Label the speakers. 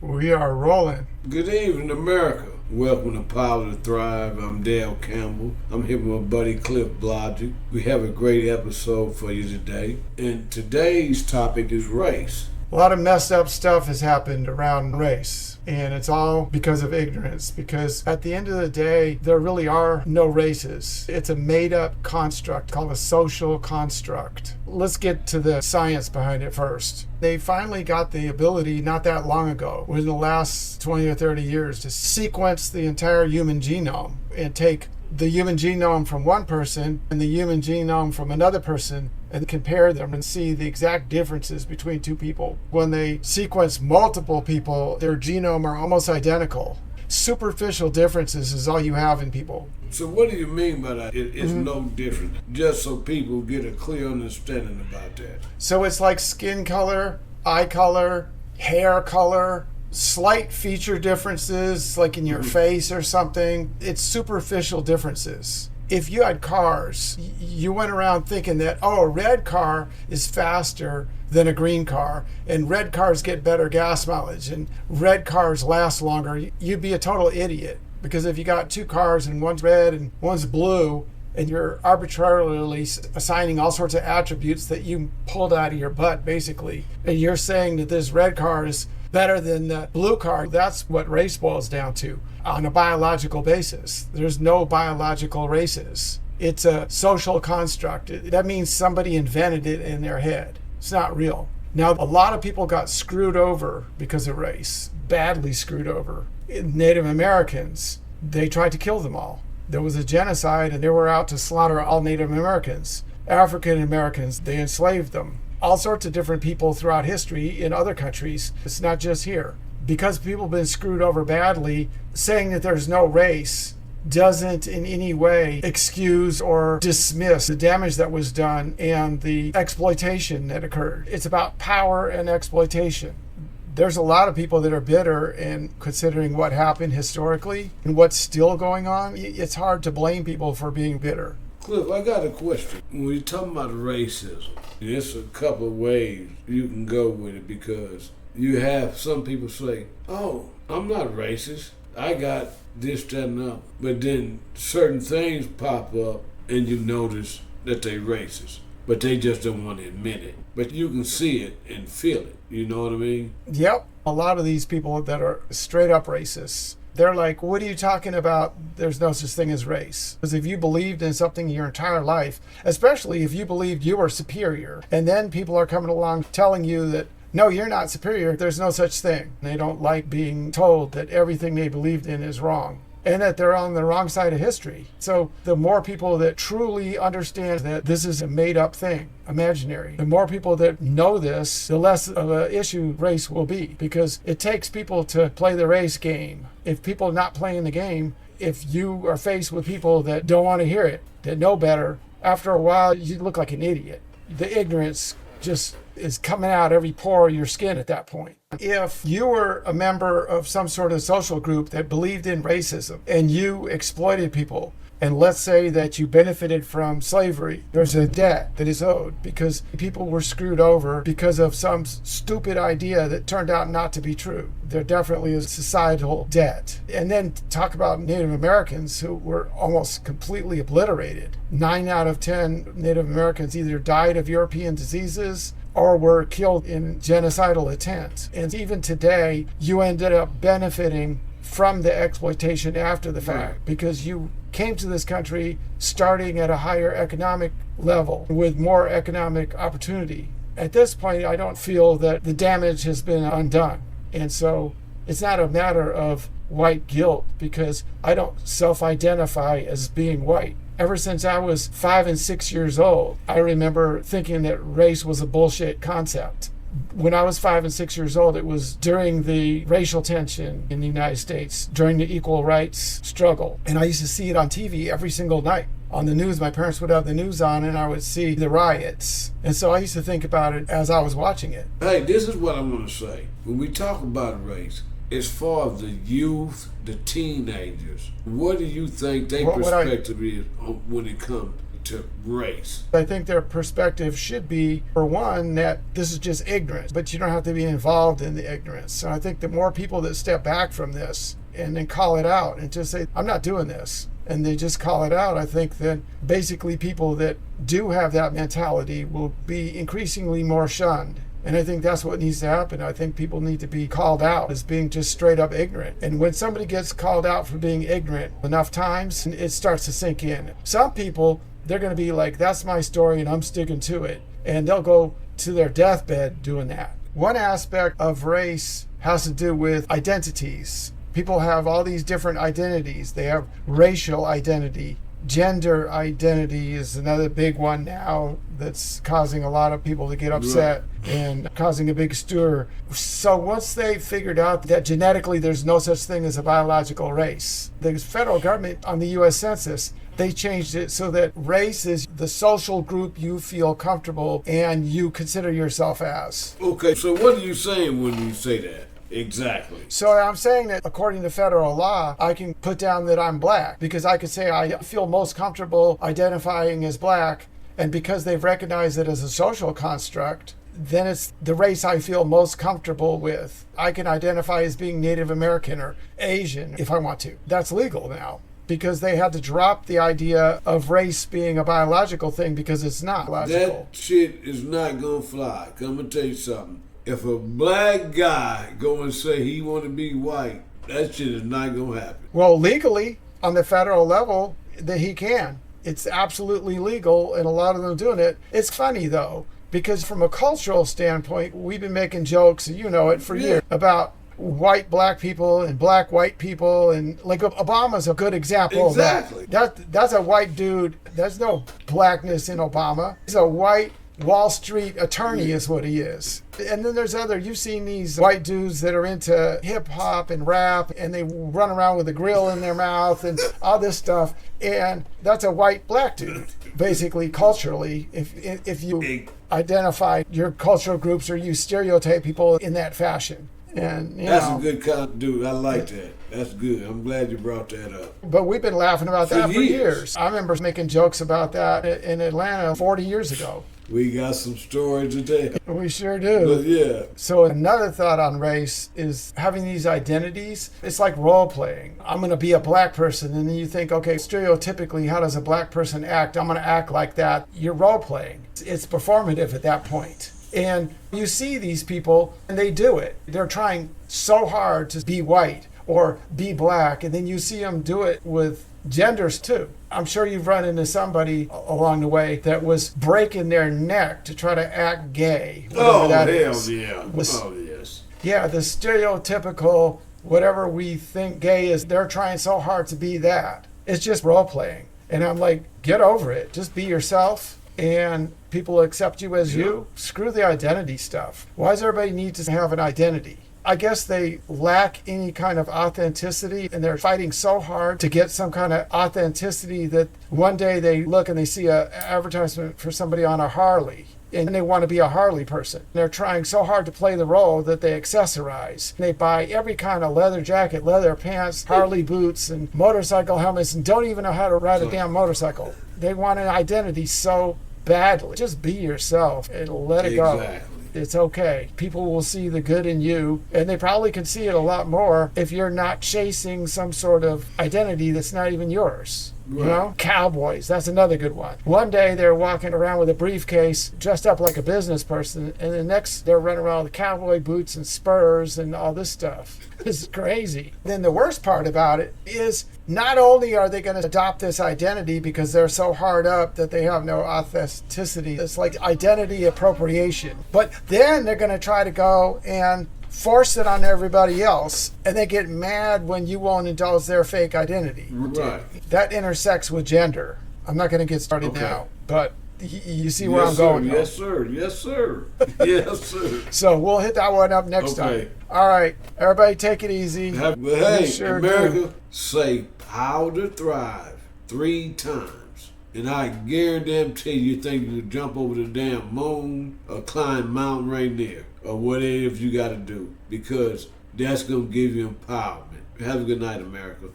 Speaker 1: We are rolling.
Speaker 2: Good evening, America. Welcome to Power to Thrive. I'm Dale Campbell. I'm here with my buddy Cliff Blodgett. We have a great episode for you today. And today's topic is race.
Speaker 1: A lot of messed up stuff has happened around race, and it's all because of ignorance. Because at the end of the day, there really are no races. It's a made-up construct called a social construct. Let's get to the science behind it first. They finally got the ability not that long ago, within the last 20 or 30 years, to sequence the entire human genome and take the human genome from one person and the human genome from another person and compare them and see the exact differences between two people. When they sequence multiple people, their genome are almost identical. Superficial differences is all you have in people.
Speaker 2: So what do you mean by that? It's no different, just so people get a clear understanding about that.
Speaker 1: So it's like skin color, eye color, hair color, slight feature differences like in your face or something. It's superficial differences. If you had cars, you went around thinking that, a red car is faster than a green car, and red cars get better gas mileage, and red cars last longer, you'd be a total idiot. Because if you got two cars and one's red and one's blue, and you're arbitrarily assigning all sorts of attributes that you pulled out of your butt, basically, and you're saying that this red car is better than the blue car, that's what race boils down to on a biological basis. There's no biological races. It's a social construct. That means somebody invented it in their head. It's not real. Now, a lot of people got screwed over because of race, badly screwed over. Native Americans, they tried to kill them all. There was a genocide and they were out to slaughter all Native Americans. African Americans, they enslaved them. All sorts of different people throughout history in other countries. It's not just here. Because people have been screwed over badly, saying that there's no race doesn't in any way excuse or dismiss the damage that was done and the exploitation that occurred. It's about power and exploitation. There's a lot of people that are bitter, and considering what happened historically and what's still going on, it's hard to blame people for being bitter.
Speaker 2: Cliff, I got a question. When you're talking about racism, there's a couple of ways you can go with it, because you have some people say, I'm not racist. I got this, that, and that. But then certain things pop up and you notice that they're racist. But they just don't want to admit it. But you can see it and feel it. You know what I mean?
Speaker 1: Yep. A lot of these people that are straight up racists, they're like, what are you talking about? There's no such thing as race. Because if you believed in something your entire life, especially if you believed you were superior, and then people are coming along telling you that, no, you're not superior, there's no such thing. They don't like being told that everything they believed in is wrong, and that they're on the wrong side of history. So the more people that truly understand that this is a made-up thing, imaginary, the more people that know this, the less of an issue race will be. Because it takes people to play the race game. If people are not playing the game, if you are faced with people that don't want to hear it, that know better, after a while you look like an idiot. The ignorance just is coming out every pore of your skin at that point. If you were a member of some sort of social group that believed in racism and you exploited people, and let's say that you benefited from slavery, there's a debt that is owed because people were screwed over because of some stupid idea that turned out not to be true. There definitely is societal debt. And then talk about Native Americans who were almost completely obliterated. 9 out of 10 Native Americans either died of European diseases or were killed in genocidal attempts. And even today, you ended up benefiting from the exploitation after the fact, because you came to this country starting at a higher economic level with more economic opportunity. At this point, I don't feel that the damage has been undone. And so it's not a matter of white guilt, because I don't self-identify as being white. Ever since I was 5 and 6 years old, I remember thinking that race was a bullshit concept. When I was 5 and 6 years old, it was during the racial tension in the United States, during the equal rights struggle. And I used to see it on TV every single night. On the news, my parents would have the news on and I would see the riots. And so I used to think about it as I was watching it.
Speaker 2: Hey, this is what I'm going to say. When we talk about race, as far as the youth, the teenagers, what do you think their perspective is when it comes to race?
Speaker 1: I think their perspective should be, for one, that this is just ignorance, but you don't have to be involved in the ignorance. So I think the more people that step back from this and then call it out and just say, I'm not doing this, and they just call it out, I think that basically people that do have that mentality will be increasingly more shunned. And I think that's what needs to happen. I think people need to be called out as being just straight up ignorant. And when somebody gets called out for being ignorant enough times, it starts to sink in. Some people, they're going to be like, that's my story and I'm sticking to it. And they'll go to their deathbed doing that. One aspect of race has to do with identities. People have all these different identities. They have racial identity. Gender identity is another big one now that's causing a lot of people to get upset and causing a big stir. So once they figured out that genetically there's no such thing as a biological race, the federal government on the U.S. Census, they changed it so that race is the social group you feel comfortable and you consider yourself as.
Speaker 2: Okay, so what are you saying when you say that? Exactly.
Speaker 1: So I'm saying that according to federal law, I can put down that I'm black because I could say I feel most comfortable identifying as black, and because they've recognized it as a social construct, then it's the race I feel most comfortable with. I can identify as being Native American or Asian if I want to. That's legal now because they had to drop the idea of race being a biological thing because it's not logical.
Speaker 2: That shit is not gonna fly. I'm gonna tell you something. If a black guy go and say he want to be white, that shit is not going to happen.
Speaker 1: Well, legally, on the federal level, that he can. It's absolutely legal, and a lot of them doing it. It's funny, though, because from a cultural standpoint, we've been making jokes, you know it, for years, about white black people and black white people, and like Obama's a good example
Speaker 2: Exactly.
Speaker 1: of that. That's a white dude. There's no blackness in Obama. He's a white Wall Street attorney is what he is. And then there's you've seen these white dudes that are into hip hop and rap and they run around with a grill in their mouth and all this stuff. And that's a white black dude, basically, culturally, if you identify your cultural groups or you stereotype people in that fashion. And
Speaker 2: that's a good kind of dude. I like that. That's good. I'm glad you brought that up.
Speaker 1: But we've been laughing about that for years. I remember making jokes about that in Atlanta 40 years ago.
Speaker 2: We got some stories today.
Speaker 1: We sure do.
Speaker 2: But yeah.
Speaker 1: So another thought on race is having these identities. It's like role playing. I'm going to be a black person. And then you think, okay, stereotypically, how does a black person act? I'm going to act like that. You're role playing. It's performative at that point. And you see these people and they do it. They're trying so hard to be white or be black. And then you see them do it with genders too. I'm sure you've run into somebody along the way that was breaking their neck to try to act gay.
Speaker 2: Oh, hell yeah. Oh, yes.
Speaker 1: Yeah, the stereotypical, whatever we think gay is, they're trying so hard to be that. It's just role playing. And I'm like, get over it. Just be yourself and people accept you as you. Screw the identity stuff. Why does everybody need to have an identity? I guess they lack any kind of authenticity and they're fighting so hard to get some kind of authenticity that one day they look and they see an advertisement for somebody on a Harley and they want to be a Harley person. They're trying so hard to play the role that they accessorize. They buy every kind of leather jacket, leather pants, Harley boots, and motorcycle helmets and don't even know how to ride a damn motorcycle. They want an identity so badly. Just be yourself and let it go.
Speaker 2: Exactly.
Speaker 1: It's okay. People will see the good in you, and they probably can see it a lot more if you're not chasing some sort of identity that's not even yours. Right. You know? Cowboys, that's another good one. One day they're walking around with a briefcase, dressed up like a business person, and the next they're running around with cowboy boots and spurs and all this stuff. This is crazy. Then the worst part about it is not only are they going to adopt this identity because they're so hard up that they have no authenticity, it's like identity appropriation, but then they're going to try to go and force it on everybody else, and they get mad when you won't indulge their fake identity.
Speaker 2: Right.
Speaker 1: That intersects with gender. I'm not going to get started now, but you see where I'm going.
Speaker 2: Yes, sir. Yes, sir. Yes, sir.
Speaker 1: So we'll hit that one up next time. All right. Everybody take it easy.
Speaker 2: But hey, America, say how to thrive 3 times. And I guarantee you think you can jump over the damn moon or climb Mount Rainier or whatever you got to do, because that's going to give you empowerment. Have a good night, America.